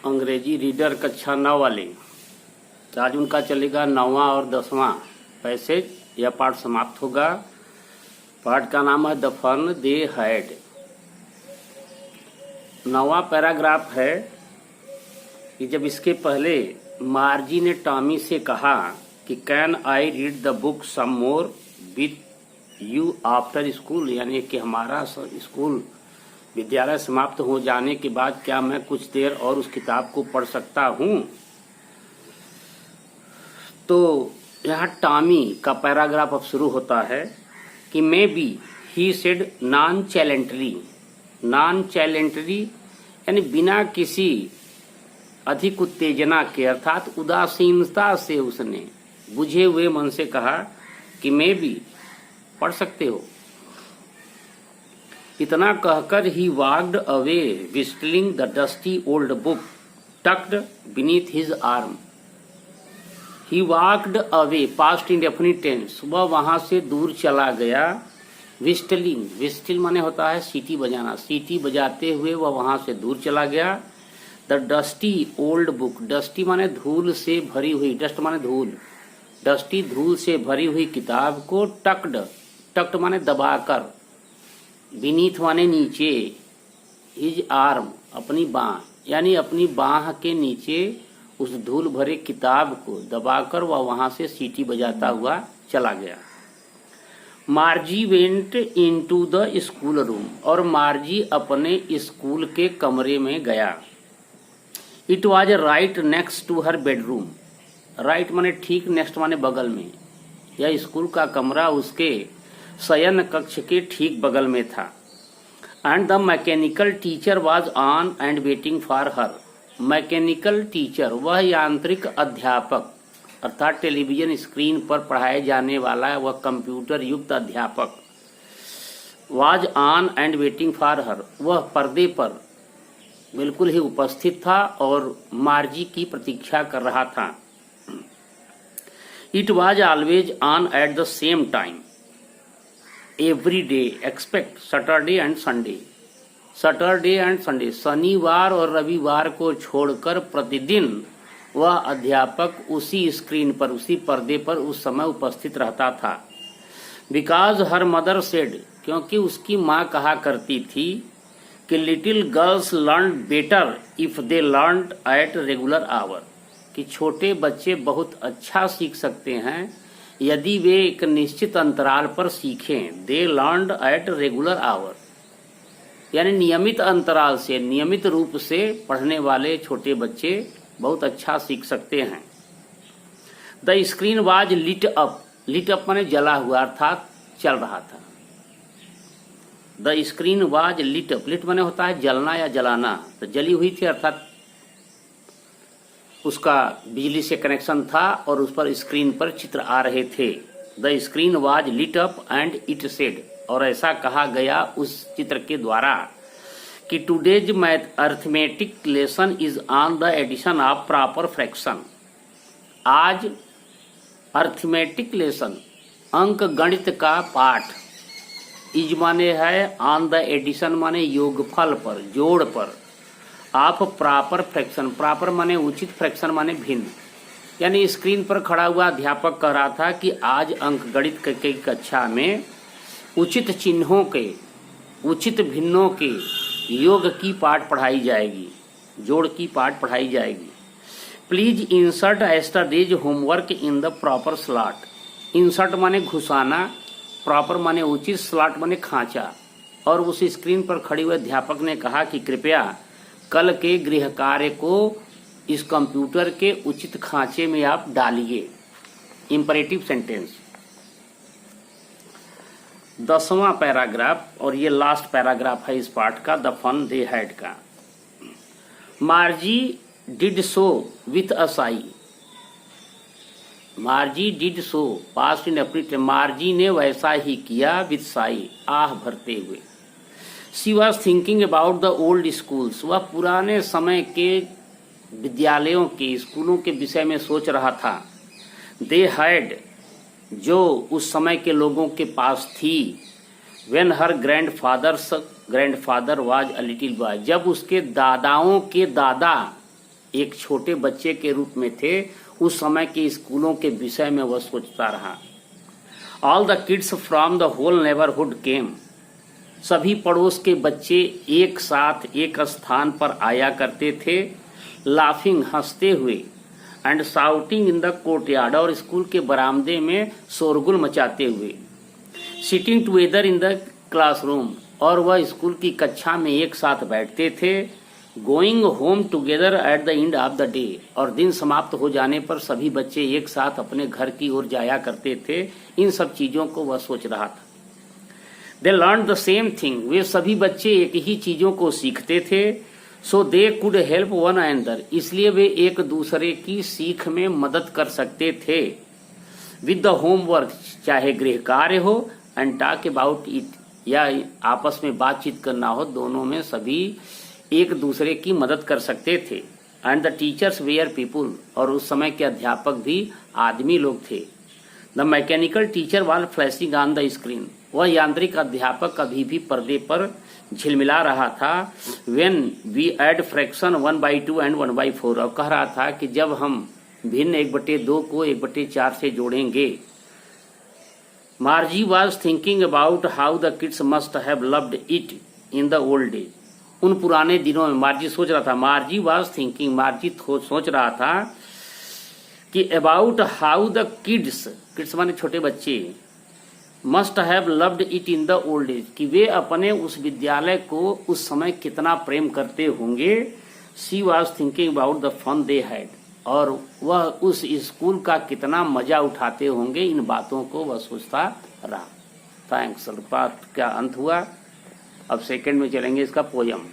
अंग्रेजी रीडर कक्षा 9 वाले। तो आज उनका चलेगा 9वां और 10वां पैसेज। यह पाठ समाप्त होगा। पाठ का नाम है द फन दे हैड। 9वां पैराग्राफ है कि जब इसके पहले मार्जी ने टॉमी से कहा कि can I read the book some more with you after school, यानी कि हमारा स्कूल विद्यालय समाप्त हो जाने के बाद क्या मैं कुछ देर और उस किताब को पढ़ सकता हूं। तो यहाँ टॉमी का पैराग्राफ अब शुरू होता है कि maybe he said nonchalantly यानी बिना किसी अधिक उत्तेजना के अर्थात उदासीनता से उसने बुझे हुए मन से कहा कि मे बी पढ़ सकते हो। इतना कहकर ही walked away whistling the dusty old book tucked beneath his arm. He walked away past indefinite tense, वह वहां से दूर चला गया। विस्टिल माने होता है सीटी बजाना, सीटी बजाते हुए वह वहां से दूर चला गया। The dusty old book, dusty माने धूल से भरी हुई, डस्ट माने धूल, डस्टी धूल से भरी हुई किताब को टक्ड माने दबाकर, बीनीथ माने नीचे, हिज आर्म अपनी बाह, यानी अपनी बाह के नीचे उस धूल भरे किताब को दबाकर वह वहां से सीटी बजाता हुआ चला गया। Margie went into the school room, और मार्जी अपने स्कूल के कमरे में गया। It was right next to her bedroom, right माने ठीक, नेक्स्ट माने बगल में। यह स्कूल का कमरा उसके शयन कक्ष के ठीक बगल में था। And the mechanical teacher was on and waiting for her. Mechanical teacher, वह यांत्रिक अध्यापक अर्थात टेलीविजन स्क्रीन पर पढ़ाए जाने वाला वह कंप्यूटर युक्त अध्यापक, was on and waiting for her, वह पर्दे पर बिल्कुल ही उपस्थित था और मार्जी की प्रतीक्षा कर रहा था। It was always on at the same time every day expect Saturday and Sunday, शनिवार और रविवार को छोड़कर प्रतिदिन वह अध्यापक उसी स्क्रीन पर, उसी पर्दे पर उस समय उपस्थित रहता था। बिकॉज हर मदर सेड, क्योंकि उसकी माँ कहा करती थी कि little girls learn better if they learn at regular hour, कि छोटे बच्चे बहुत अच्छा सीख सकते हैं यदि वे एक निश्चित अंतराल पर सीखें। They learn at regular hour, यानी नियमित अंतराल से, नियमित रूप से पढ़ने वाले छोटे बच्चे बहुत अच्छा सीख सकते हैं। The screen was lit up माने जला हुआ अर्थात चल रहा था। The screen was lit up, lit माने होता है जलना या जलाना, तो जली हुई थी अर्थात उसका बिजली से कनेक्शन था और उस पर स्क्रीन पर चित्र आ रहे थे। The screen was lit up and it said, और ऐसा कहा गया उस चित्र के द्वारा कि today's math arithmetic lesson is on the addition of proper fraction. आज अर्थमेटिक लेसन अंक गणित का पाठ, इज माने है ऑन द एडिशन माने योगफल पर, जोड़ पर, ऑफ प्रॉपर फ्रैक्शन, प्रॉपर माने उचित, फ्रैक्शन माने भिन्न, यानी स्क्रीन पर खड़ा हुआ अध्यापक कह रहा था कि आज अंक गणित की कक्षा में उचित चिन्हों के, उचित भिन्नों के योग की पाठ पढ़ाई जाएगी, जोड़ की पाठ पढ़ाई जाएगी। Please insert yesterday's homework in the proper slot. Insert माने घुसाना, प्रॉपर माने उचित, स्लॉट माने खांचा। और उस स्क्रीन पर खड़े हुए अध्यापक ने कहा कि कृपया कल के गृह कार्य को इस कंप्यूटर के उचित खांचे में आप डालिए। Imperative sentence. 10वां पैराग्राफ और ये लास्ट पैराग्राफ है इस पाठ का, द फन दे हैड का। मार्जी did so with a Sai, मार्जी did so past indefinite, मार्जी ने वैसा ही किया विथ साई आह भरते हुए। She was thinking about the old schools, वह पुराने समय के विद्यालयों के, स्कूलों के विषय में सोच रहा था। दे हैड, जो उस समय के लोगों के पास थी। When her grandfather was a little boy, जब उसके दादाओं के दादा एक छोटे बच्चे के रूप में थे, उस समय के स्कूलों के विषय में वह सोचता रहा। All the kids from the whole neighbourhood came, सभी पड़ोस के बच्चे एक साथ एक स्थान पर आया करते थे। लाफिंग, हंसते हुए, and shouting in the courtyard, और स्कूल के बरामदे में शोरगुल मचाते हुए। Sitting together in the classroom, और वह स्कूल की कक्षा में एक साथ बैठते थे। Going home together at the end of the day, और दिन समाप्त हो जाने पर सभी बच्चे एक साथ अपने घर की ओर जाया करते थे। इन सब चीजों को वह सोच रहा था। They learn the same thing, वे सभी बच्चे एक ही चीजों को सीखते थे। So they could help one another, इसलिए वे एक दूसरे की सीख में मदद कर सकते थे। विद द होमवर्क, चाहे गृह कार्य हो, एंड टॉक अबाउट इट, या आपस में बातचीत करना हो, दोनों में सभी एक दूसरे की मदद कर सकते थे। And the teachers were people, और उस समय के अध्यापक भी आदमी लोग थे। The mechanical teacher was flashing on the screen, वह यांत्रिक अध्यापक अभी भी पर्दे पर झिलमिला रहा था। When we add fraction 1/2 and 1/4, और कह रहा था कि जब हम भिन्न 1/2 को 1/4 से जोड़ेंगे। मार्जी was thinking about how the kids must have loved it in the old days, उन पुराने दिनों में मार्जी सोच रहा था। मार्जी वॉज थिंकिंग, मार्जी सोच रहा था कि about how the kids, kids माने छोटे बच्चे, must have loved it in the old age, कि वे अपने उस विद्यालय को उस समय कितना प्रेम करते होंगे। She was thinking about the fun they had, और वह उस स्कूल का कितना मजा उठाते होंगे, इन बातों को वह सोचता रहा। थैंक्स। पाठ का अंत हुआ। अब सेकंड में चलेंगे इसका पोयम।